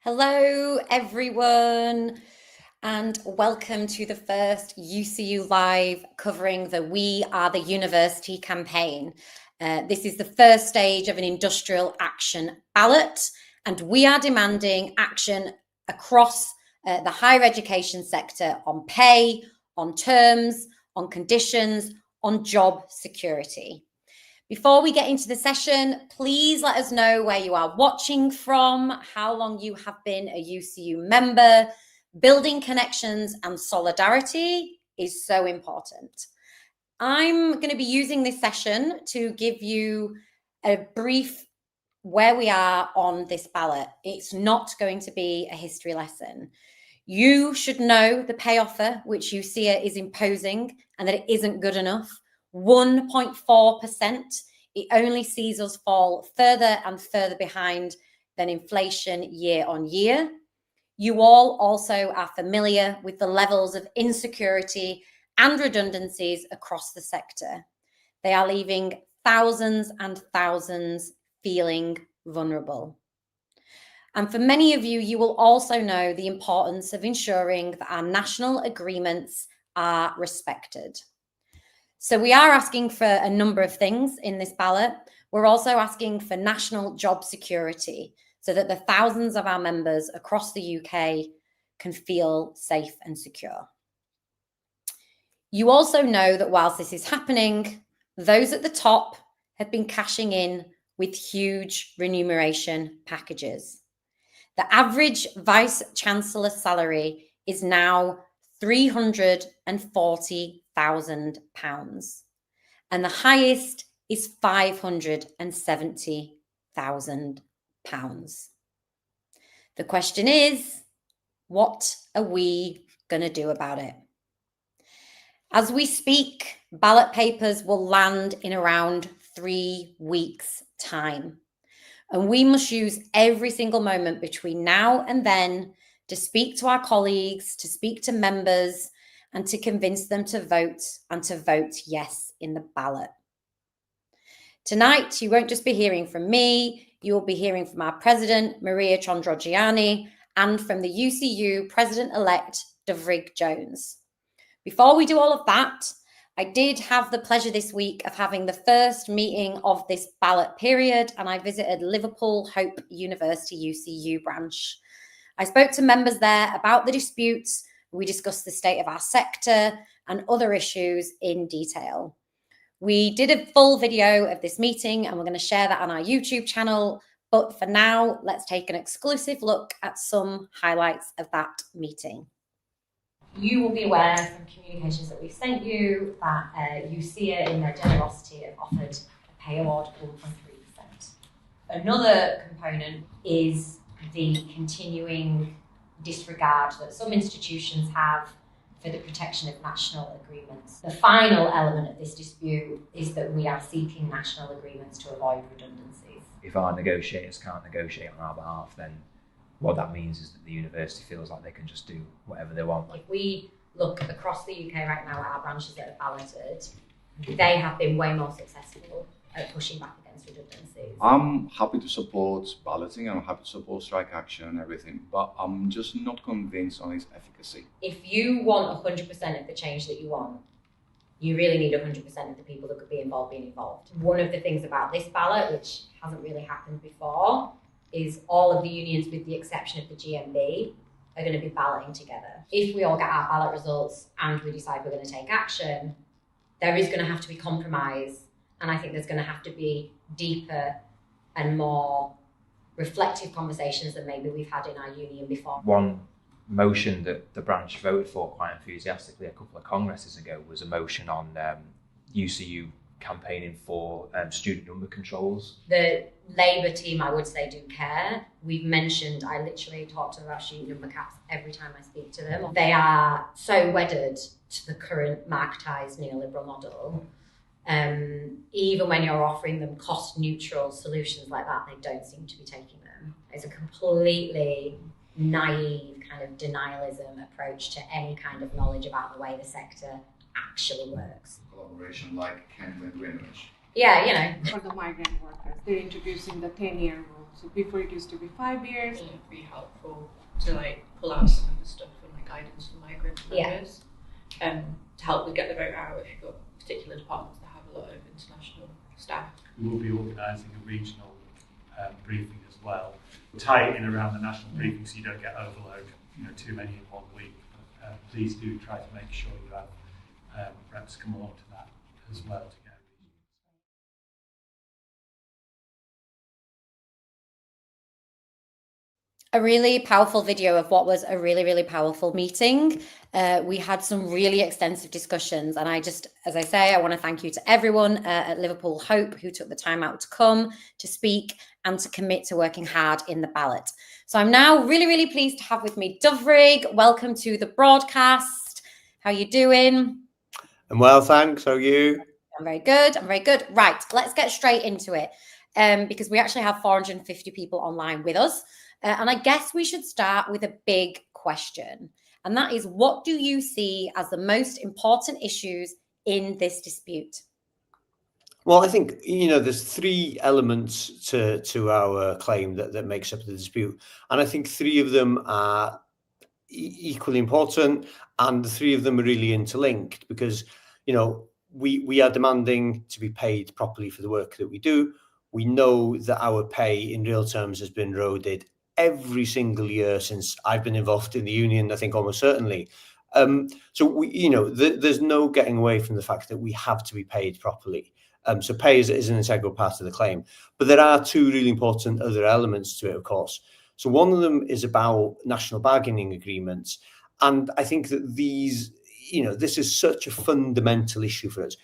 Hello, everyone, and welcome to the first UCU Live covering the We Are the University campaign. This is the first stage of an industrial action ballot, and we are demanding action across the higher education sector on pay, on terms, on conditions, on job security. Before we get into the session, please let us know where you are watching from, how long you have been a UCU member. Building connections and solidarity is so important. I'm going to be using this session to give you a brief where we are on this ballot. It's not going to be a history lesson. You should know the pay offer which UCEA is imposing and that it isn't good enough. 1.4%. It only sees us fall further and further behind than inflation year on year. You all also are familiar with the levels of insecurity and redundancies across the sector. They are leaving thousands and thousands feeling vulnerable. And for many of you, you will also know the importance of ensuring that our national agreements are respected. So we are asking for a number of things in this ballot. We're also asking for national job security so that the thousands of our members across the UK can feel safe and secure. You also know that whilst this is happening, those at the top have been cashing in with huge remuneration packages. The average Vice Chancellor's salary is now £340,000, and the highest is £570,000. The question is, what are we going to do about it? As we speak, ballot papers will land in around 3 weeks' time, and we must use every single moment between now and then to speak to our colleagues, to speak to members, and to convince them to vote and to vote yes in the ballot. Tonight, you won't just be hearing from me, you will be hearing from our president, Maria Chondrogiani, and from the UCU president-elect, Drig Jones. Before we do all of that, I did have the pleasure this week of having the first meeting of this ballot period, and I visited Liverpool Hope University UCU branch. I spoke to members there about the disputes. We discussed the state of our sector and other issues in detail. We did a full video of this meeting and we're going to share that on our YouTube channel. But for now, let's take an exclusive look at some highlights of that meeting. You will be aware from communications that we've sent you that UCEA in their generosity have offered a pay award of 1.3%. Another component is the continuing disregard that some institutions have for the protection of national agreements. The final element of this dispute is that we are seeking national agreements to avoid redundancies. If our negotiators can't negotiate on our behalf, then what that means is that the university feels like they can just do whatever they want. If we look across the UK right now at our branches that have balloted, they have been way more successful at pushing back against redundancies. I'm happy to support balloting, I'm happy to support strike action and everything, but I'm just not convinced on its efficacy. If you want 100% of the change that you want, you really need 100% of the people that could be involved being involved. One of the things about this ballot, which hasn't really happened before, is all of the unions, with the exception of the GMB, are going to be balloting together. If we all get our ballot results and we decide we're going to take action, there is going to have to be compromise. And I think there's going to have to be deeper and more reflective conversations than maybe we've had in our union before. One motion that the branch voted for quite enthusiastically a couple of congresses ago was a motion on UCU campaigning for student number controls. The Labour team, I would say, do care. We've mentioned, I literally talk to them about student number caps every time I speak to them. They are so wedded to the current marketised neoliberal model. Even when you're offering them cost neutral solutions like that, they don't seem to be taking them. It's a completely naive kind of denialism approach to any kind of knowledge about the way the sector actually works. Collaboration like Kent and Greenwich. Yeah, you know. For the migrant workers, they're introducing the 10-year rule. So before it used to be 5 years. It would be helpful to like pull out some of the stuff and like guidance for migrant workers, to help with get the vote out if you've got particular departments that have a lot of international staff. We will be organising a regional briefing as well, tie it in around the national briefing so you don't get overload, too many in 1 week. But, please do try to make sure you have reps come along to that as well to get. A really powerful video of what was a really, really powerful meeting. We had some really extensive discussions, and as I say, I want to thank you to everyone at Liverpool Hope who took the time out to come, to speak, and to commit to working hard in the ballot. So I'm now really, really pleased to have with me Drig. Welcome to the broadcast. How are you doing? I'm well, thanks. How are you? I'm very good. I'm very good. Right, let's get straight into it, because we actually have 450 people online with us. And I guess we should start with a big question. And that is, what do you see as the most important issues in this dispute? Well, I think, there's 3 elements to our claim that makes up the dispute. And I think 3 of them are equally important, and the 3 of them are really interlinked because, we are demanding to be paid properly for the work that we do. We know that our pay in real terms has been eroded every single year since I've been involved in the union, I think almost certainly. So there's no getting away from the fact that we have to be paid properly. So pay is an integral part of the claim. But there are 2 really important other elements to it, of course. So one of them is about national bargaining agreements. And I think that this is such a fundamental issue for us.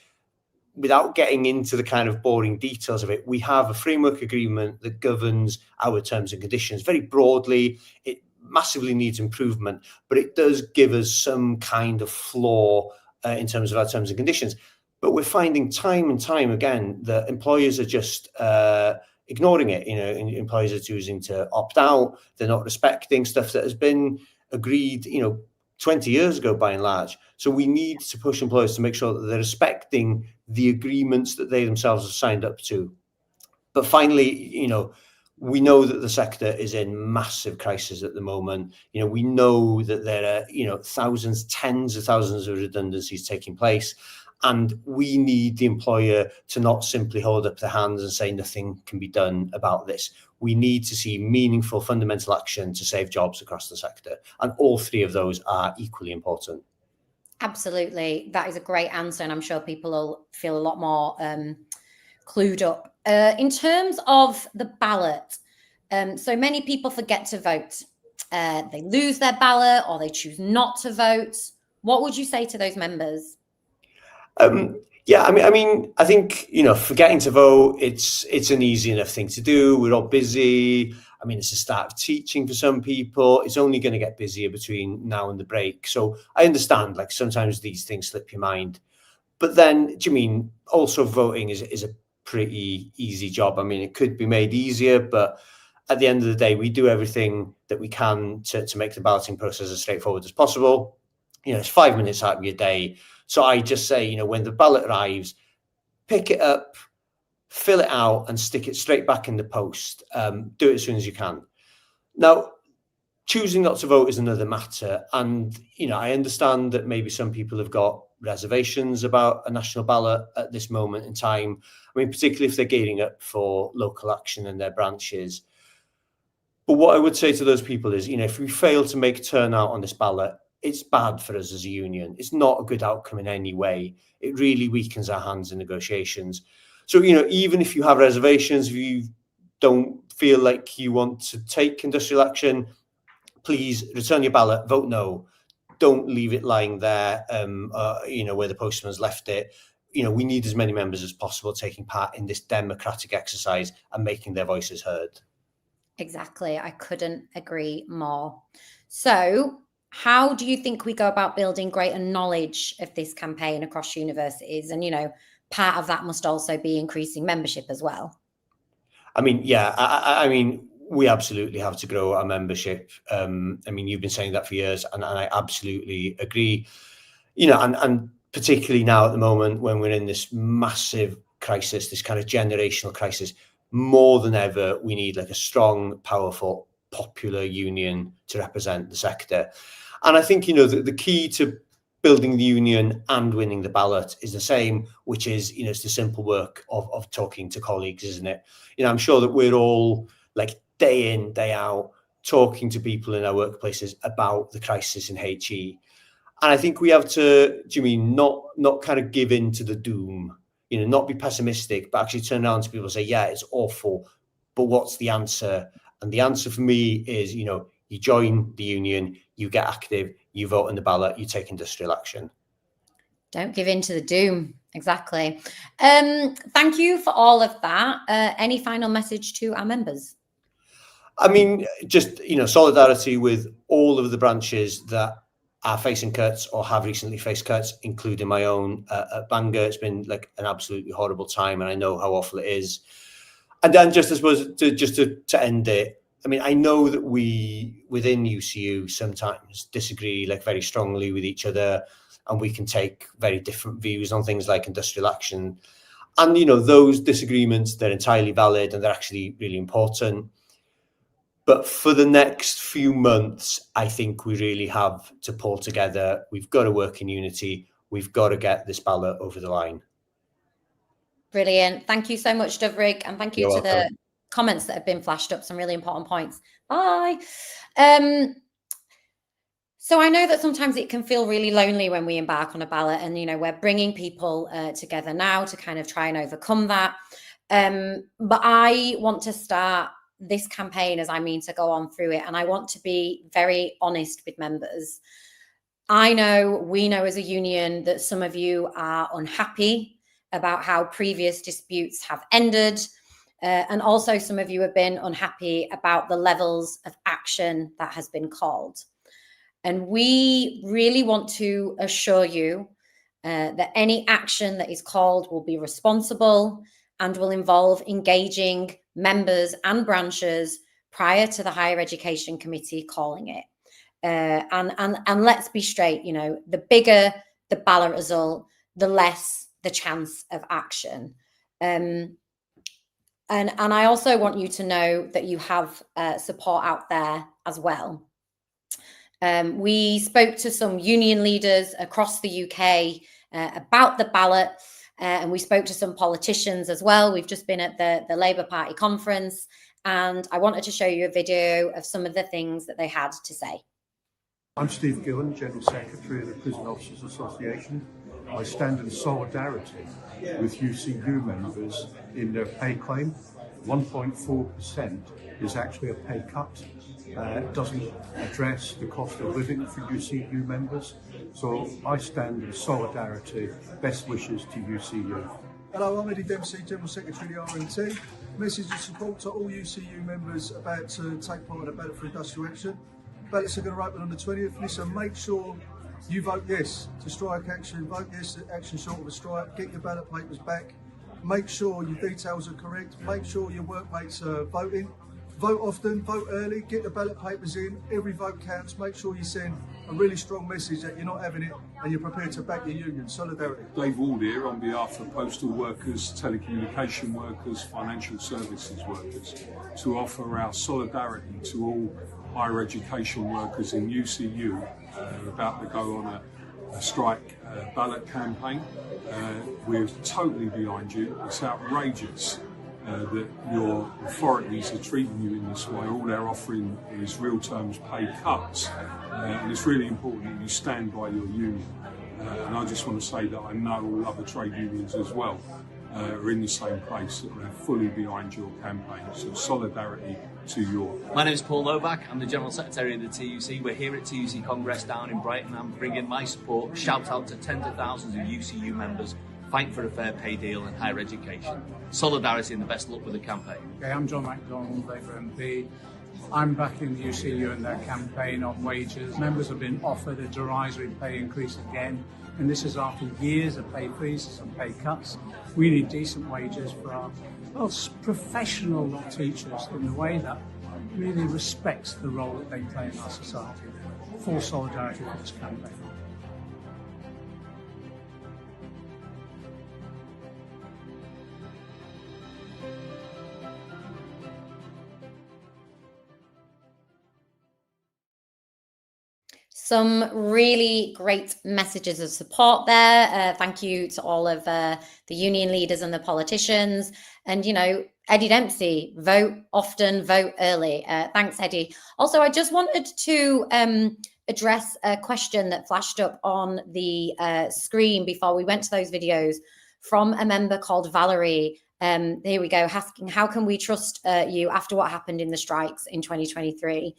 Without getting into the kind of boring details of it, we have a framework agreement that governs our terms and conditions very broadly. It massively needs improvement, but it does give us some kind of floor in terms of our terms and conditions. But we're finding time and time again that employers are just ignoring it. Employers are choosing to opt out. They're not respecting stuff that has been agreed, 20 years ago by and large. So we need to push employers to make sure that they're respecting the agreements that they themselves have signed up to. But finally, we know that the sector is in massive crisis at the moment. We know that there are, thousands, tens of thousands of redundancies taking place. And we need the employer to not simply hold up their hands and say nothing can be done about this. We need to see meaningful, fundamental action to save jobs across the sector. And all 3 of those are equally important. Absolutely. That is a great answer. And I'm sure people will feel a lot more clued up. In terms of the ballot, so many people forget to vote. They lose their ballot or they choose not to vote. What would you say to those members? Yeah, I think, forgetting to vote, it's an easy enough thing to do. We're all busy. It's the start of teaching for some people. It's only going to get busier between now and the break. So I understand, sometimes these things slip your mind. But then, do you mean also voting is a pretty easy job? It could be made easier, but at the end of the day, we do everything that we can to make the balloting process as straightforward as possible. It's 5 minutes out of your day. So I just say, when the ballot arrives, pick it up, fill it out and stick it straight back in the post. Do it as soon as you can. Now, choosing not to vote is another matter. And, I understand that maybe some people have got reservations about a national ballot at this moment in time. Particularly if they're gearing up for local action in their branches. But what I would say to those people is, if we fail to make turnout on this ballot, it's bad for us as a union. It's not a good outcome in any way. It really weakens our hands in negotiations. So, even if you have reservations, if you don't feel like you want to take industrial action, please return your ballot, vote no. Don't leave it lying there, where the postman's left it. We need as many members as possible taking part in this democratic exercise and making their voices heard. Exactly. I couldn't agree more. So, how do you think we go about building greater knowledge of this campaign across universities? And, part of that must also be increasing membership as well. We absolutely have to grow our membership. You've been saying that for years, and I absolutely agree. And particularly now at the moment when we're in this massive crisis, this kind of generational crisis. More than ever, we need like a strong, powerful, popular union to represent the sector. And I think, the key to building the union and winning the ballot is the same, which is, it's the simple work of talking to colleagues, isn't it? I'm sure that we're all like day in, day out, talking to people in our workplaces about the crisis in HE. And I think we have to, not kind of give in to the doom, not be pessimistic, but actually turn around to people and say, yeah, it's awful, but what's the answer? And the answer for me is, you join the union, you get active, you vote on the ballot, you take industrial action. Don't give in to the doom. Exactly. Thank you for all of that. Any final message to our members? I mean, just, solidarity with all of the branches that are facing cuts or have recently faced cuts, including my own at Bangor. It's been like an absolutely horrible time, and I know how awful it is. And then just, I suppose, to end it, I mean, I know that we within UCU sometimes disagree like very strongly with each other, and we can take very different views on things like industrial action. And, those disagreements, they're entirely valid and they're actually really important. But for the next few months, I think we really have to pull together. We've got to work in unity. We've got to get this ballot over the line. Brilliant. Thank you so much, Drig, and thank you to the comments that have been flashed up. Some really important points. Bye. So I know that sometimes it can feel really lonely when we embark on a ballot, and we're bringing people together now to kind of try and overcome that. But I want to start this campaign as I mean to go on through it, and I want to be very honest with members. We know as a union that some of you are unhappy about how previous disputes have ended, and also some of you have been unhappy about the levels of action that has been called. And we really want to assure you that any action that is called will be responsible and will involve engaging members and branches prior to the Higher Education Committee calling it. And let's be straight, the bigger the ballot result, the less the chance of action. And I also want you to know that you have support out there as well. We spoke to some union leaders across the UK about the ballot, and we spoke to some politicians as well. We've just been at the Labour Party conference, and I wanted to show you a video of some of the things that they had to say. I'm Steve Gillen, General Secretary of the Prison Officers Association. I stand in solidarity with UCU members in their pay claim. 1.4% is actually a pay cut. It doesn't address the cost of living for UCU members. So I stand in solidarity. Best wishes to UCU. Hello, I'm Eddie Dempsey, General Secretary of the RNT. Message of support to all UCU members about to take part in the ballot for industrial action. Ballots are going to open on the 20th. Listen, make sure you vote yes to strike action. Vote yes to action short of a strike. Get your ballot papers back. Make sure your details are correct. Make sure your workmates are voting. Vote often, vote early, get the ballot papers in. Every vote counts. Make sure you send a really strong message that you're not having it and you're prepared to back your union. Solidarity. Dave Ward here on behalf of postal workers, telecommunication workers, financial services workers, to offer our solidarity to all higher education workers in UCU about to go on a strike ballot campaign. We're totally behind you. It's outrageous that your authorities are treating you in this way. All they're offering is real terms pay cuts, and it's really important that you stand by your union. And I just want to say that I know all other trade unions as well are in the same place, that they're fully behind your campaign. So solidarity to your. My name is Paul Novak. I'm the General Secretary of the TUC. We're here at TUC Congress down in Brighton. I'm bringing my support, shout out to tens of thousands of UCU members fighting for a fair pay deal in higher education. Solidarity and the best luck with the campaign. Okay, I'm John MacDonald, Labour MP. I'm backing the UCU in their campaign on wages. Members have been offered a derisory pay increase again, and this is after years of pay freezes and pay cuts. We need decent wages for our professional teachers in a way that really respects the role that they play in our society. Full solidarity for this campaign. Some really great messages of support there. Thank you to all of the union leaders and the politicians. And, you know, Eddie Dempsey, vote often, vote early. Thanks, Eddie. Also, I just wanted to address a question that flashed up on the screen before we went to those videos from a member called Valerie. Here we go, asking, how can we trust you after what happened in the strikes in 2023?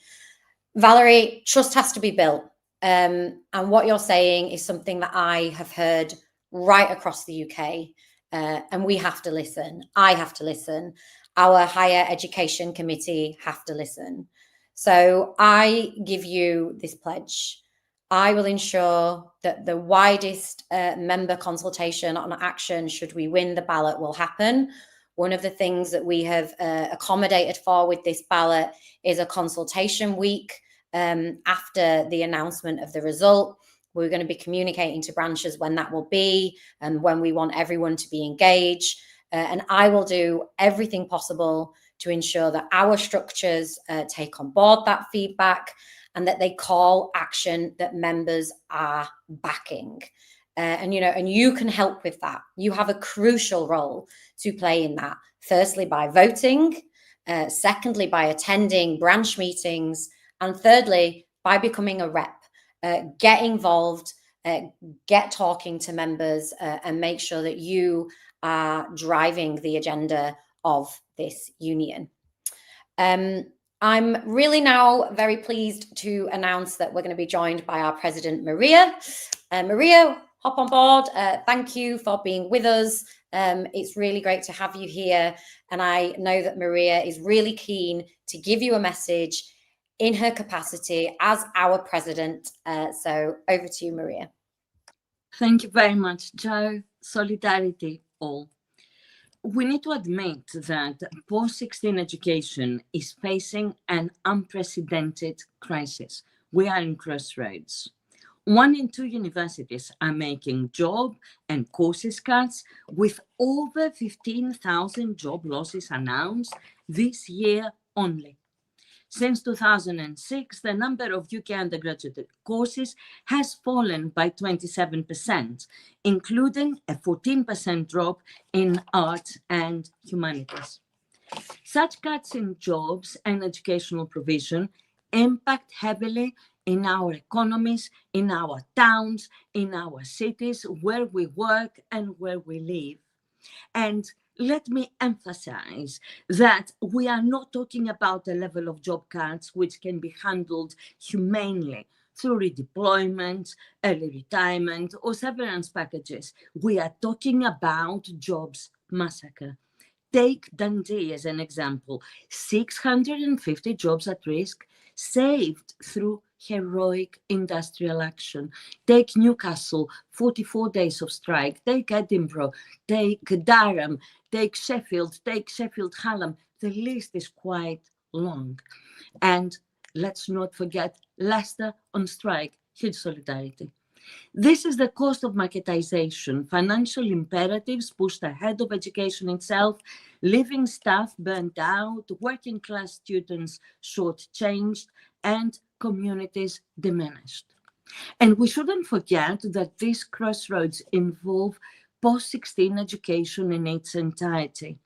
Valerie, trust has to be built. And what you're saying is something that I have heard right across the UK. And we have to listen. I have to listen. Our Higher Education Committee have to listen. So I give you this pledge. I will ensure that the widest member consultation on action, should we win the ballot, will happen. One of the things that we have accommodated for with this ballot is a consultation week after the announcement of the result. We're going to be communicating to branches when that will be and when we want everyone to be engaged. And I will do everything possible to ensure that our structures take on board that feedback and that they call action that members are backing. And you can help with that. You have a crucial role to play in that. Firstly, by voting. Secondly, by attending branch meetings. And thirdly, by becoming a rep. Get involved, get talking to members, and make sure that you are driving the agenda of this union. I'm really now very pleased to announce that we're going to be joined by our president, Maria. Maria, hop on board. Thank you for being with us. It's really great to have you here. And I know that Maria is really keen to give you a message in her capacity as our president. So over to you, Maria. Thank you very much, Joe. Solidarity, all. We need to admit that post-16 education is facing an unprecedented crisis. We are in crossroads. 1 in 2 universities are making job and courses cuts, with over 15,000 job losses announced this year only. Since 2006, the number of UK undergraduate courses has fallen by 27%, including a 14% drop in arts and humanities. Such cuts in jobs and educational provision impact heavily in our economies, in our towns, in our cities, where we work and where we live. And let me emphasize that we are not talking about a level of job cuts which can be handled humanely through redeployment, early retirement, or severance packages. We are talking about jobs massacre. Take Dundee as an example. 650 jobs at risk, saved through heroic industrial action. Take Newcastle, 44 days of strike. Take Edinburgh, take Durham, take Sheffield Hallam. The list is quite long. And let's not forget Leicester on strike, huge solidarity. This is the cost of marketization, financial imperatives pushed ahead of education itself, living staff burnt out, working class students shortchanged, and communities diminished. And we shouldn't forget that these crossroads involve post-16 education in its entirety.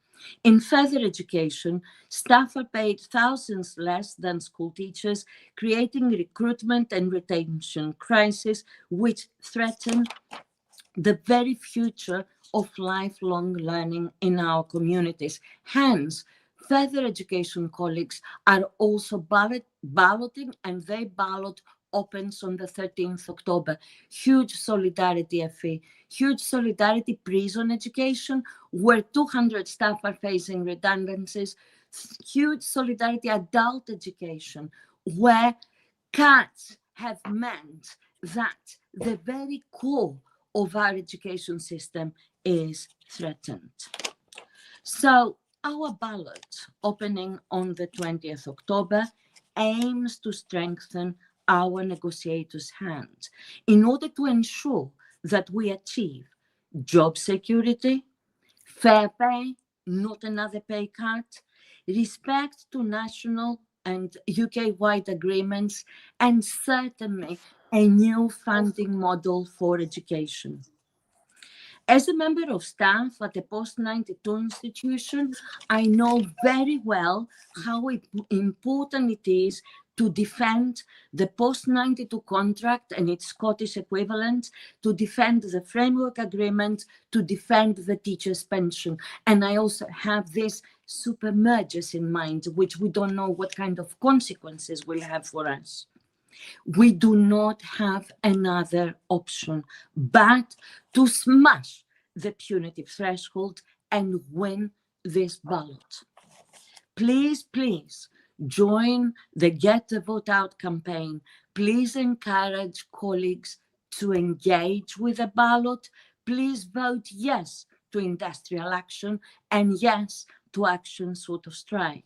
In further education, staff are paid thousands less than school teachers, creating recruitment and retention crises which threaten the very future of lifelong learning in our communities. Hence, further education colleagues are also balloting, and their ballot opens on the 13th October. Huge solidarity, FE. Huge solidarity prison education, where 200 staff are facing redundancies. Huge solidarity adult education, where cuts have meant that the very core of our education system is threatened. So our ballot, opening on the 20th October, aims to strengthen our negotiators' hand in order to ensure that we achieve job security, fair pay, not another pay cut, respect to national and UK-wide agreements, and certainly a new funding model for education. As a member of staff at a post-92 institution, I know very well how important it is to defend the post-92 contract and its Scottish equivalent, to defend the framework agreement, to defend the teacher's pension. And I also have this super mergers in mind, which we don't know what kind of consequences will have for us. We do not have another option but to smash the punitive threshold and win this ballot. Please, please join the Get the Vote Out campaign. Please encourage colleagues to engage with the ballot. Please vote yes to industrial action and yes to action sort of strike.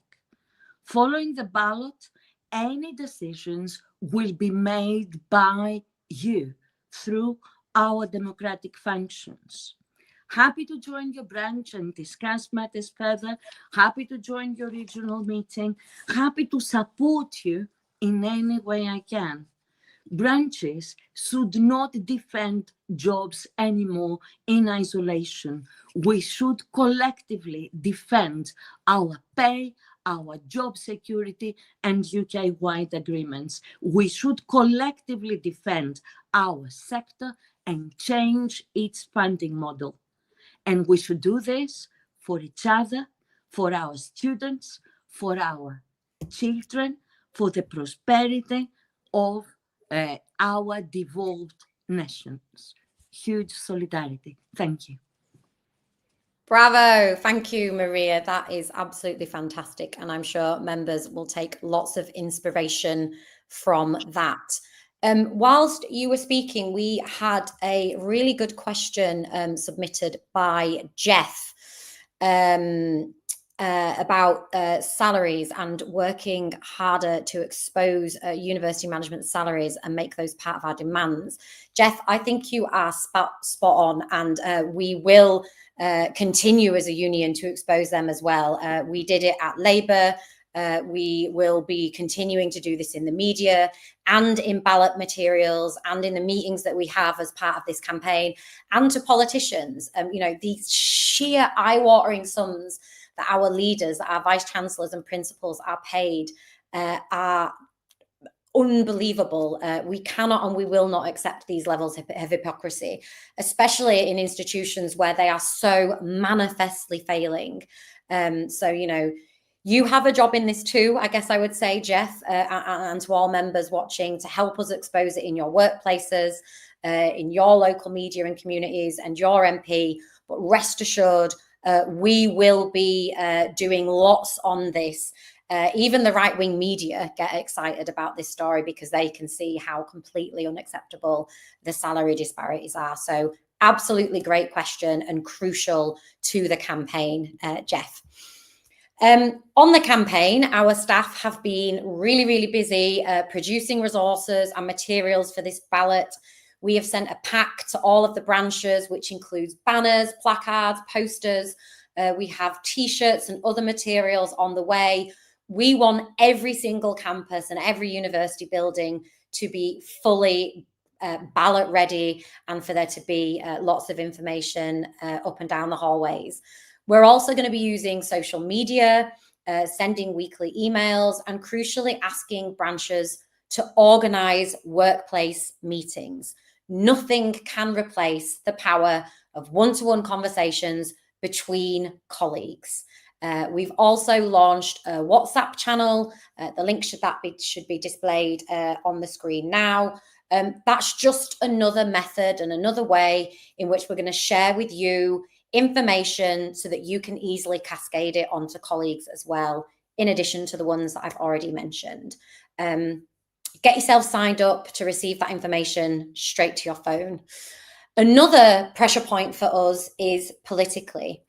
Following the ballot, any decisions will be made by you through our democratic functions. Happy to join your branch and discuss matters further. Happy to join your regional meeting. Happy to support you in any way I can. Branches should not defend jobs anymore in isolation. We should collectively defend our pay, our job security, and UK-wide agreements. We should collectively defend our sector and change its funding model. And we should do this for each other, for our students, for our children, for the prosperity of our devolved nations. Huge solidarity. Thank you. Bravo. Thank you, Maria. That is absolutely fantastic. And I'm sure members will take lots of inspiration from that. Whilst you were speaking, we had a really good question submitted by Jeff about salaries and working harder to expose university management salaries and make those part of our demands. Jeff, I think you are spot on, and we will continue as a union to expose them as well. We did it at Labour. We will be continuing to do this in the media and in ballot materials and in the meetings that we have as part of this campaign, and to politicians. You know, these sheer eye-watering sums that our leaders, our vice chancellors and principals are paid are unbelievable. We cannot and we will not accept these levels of hypocrisy, especially in institutions where they are so manifestly failing. So, you know, you have a job in this too, I guess I would say, Jeff, and to all members watching, to help us expose it in your workplaces, in your local media and communities, and your MP. But rest assured, we will be doing lots on this. Even the right-wing media get excited about this story because they can see how completely unacceptable the salary disparities are. So absolutely great question and crucial to the campaign, Jeff. On the campaign, our staff have been really, really busy producing resources and materials for this ballot. We have sent a pack to all of the branches, which includes banners, placards, posters. We have T-shirts and other materials on the way. We want every single campus and every university building to be fully ballot ready, and for there to be lots of information up and down the hallways. We're also going to be using social media, sending weekly emails, and crucially asking branches to organize workplace meetings. Nothing can replace the power of one-to-one conversations between colleagues. We've also launched a WhatsApp channel. The link should be displayed on the screen now. That's just another method and another way in which we're going to share with you information so that you can easily cascade it onto colleagues as well, in addition to the ones that I've already mentioned. Get yourself signed up to receive that information straight to your phone. Another pressure point for us is politically.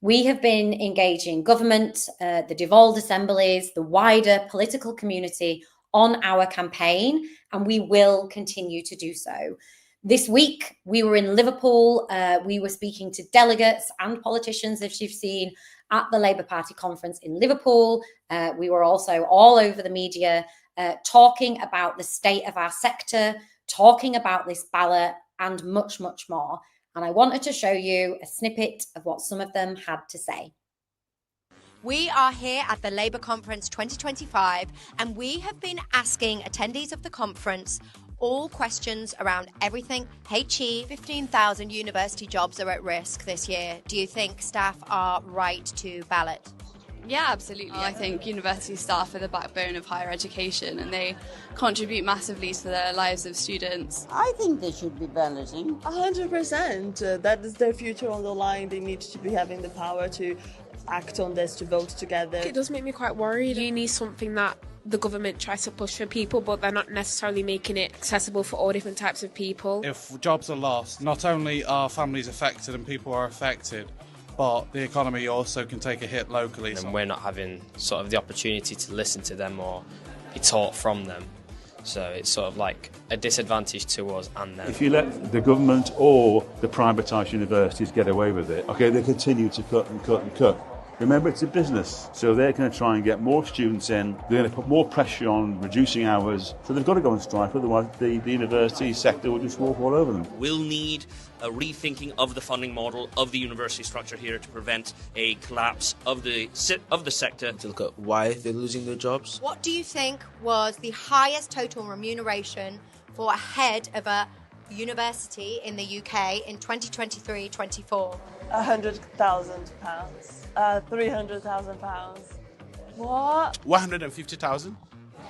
We have been engaging government, the devolved assemblies, the wider political community on our campaign, and we will continue to do so. This week, we were in Liverpool. We were speaking to delegates and politicians, as you've seen, at the Labour Party conference in Liverpool. We were also all over the media talking about the state of our sector, talking about this ballot and much, much more. And I wanted to show you a snippet of what some of them had to say. We are here at the Labour Conference 2025, and we have been asking attendees of the conference all questions around everything HE. 15,000 university jobs are at risk this year. Do you think staff are right to ballot? Yeah, absolutely. I think university staff are the backbone of higher education and they contribute massively to the lives of students. I think they should be balloting. 100%. That is their future on the line. They need to be having the power to act on this, to vote together. It does make me quite worried. Uni is something that the government tries to push for people, but they're not necessarily making it accessible for all different types of people. If jobs are lost, not only are families affected and people are affected, but the economy also can take a hit locally. And we're not having sort of the opportunity to listen to them or be taught from them. So it's sort of like a disadvantage to us and them. If you let the government or the privatised universities get away with it, okay, they continue to cut and cut and cut. Remember, it's a business, so they're going to try and get more students in. They're going to put more pressure on reducing hours, so they've got to go on strike, otherwise the university sector will just walk all over them. We'll need a rethinking of the funding model of the university structure here to prevent a collapse of the sector. To look at why they're losing their jobs. What do you think was the highest total remuneration for a head of a university in the UK in 2023-24? £100,000. £300,000. What? 150,000.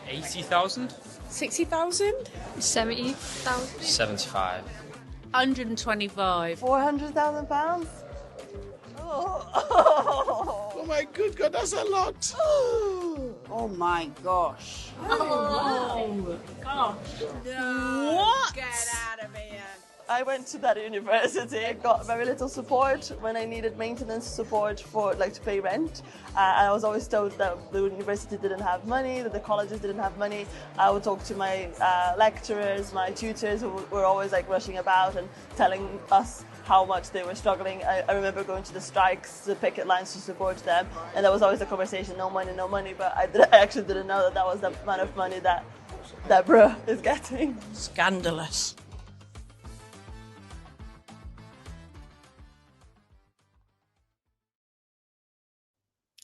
80,000. 60,000. 70,000. 75. 125. £400,000. Oh my good God, that's a lot. Oh my gosh. Oh gosh. No. What? Get out of here. I went to that university. I got very little support when I needed maintenance support for to pay rent. I was always told that the university didn't have money, that the colleges didn't have money. I would talk to my lecturers, my tutors, who were always rushing about and telling us how much they were struggling. I remember going to the strikes, the picket lines to support them, and there was always a conversation, no money, no money, but I actually didn't know that was the amount of money that Deborah is getting. Scandalous.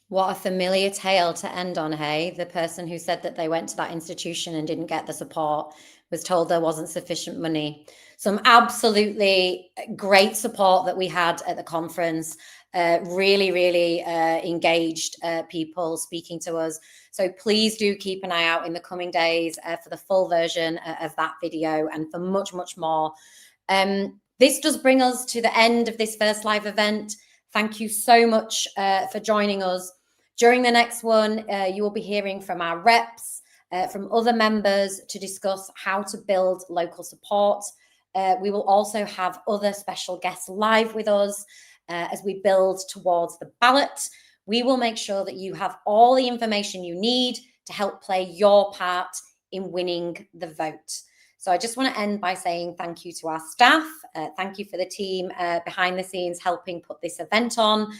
What a familiar tale to end on, hey? The person who said that they went to that institution and didn't get the support was told there wasn't sufficient money. Some absolutely great support that we had at the conference. Really engaged people speaking to us. So please do keep an eye out in the coming days for the full version of that video and for much, much more. This does bring us to the end of this first live event. Thank you so much for joining us. During the next one, you will be hearing from our reps, from other members to discuss how to build local support. We will also have other special guests live with us as we build towards the ballot. We will make sure that you have all the information you need to help play your part in winning the vote. So I just want to end by saying thank you to our staff. Thank you for the team behind the scenes helping put this event on.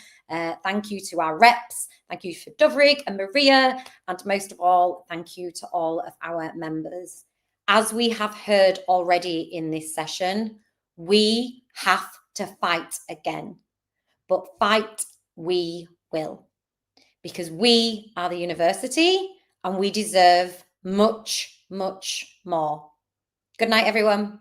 Thank you to our reps. Thank you for Drig and Maria. And most of all, thank you to all of our members. As we have heard already in this session, we have to fight again. But fight we will. Because we are the university and we deserve much, much more. Good night, everyone.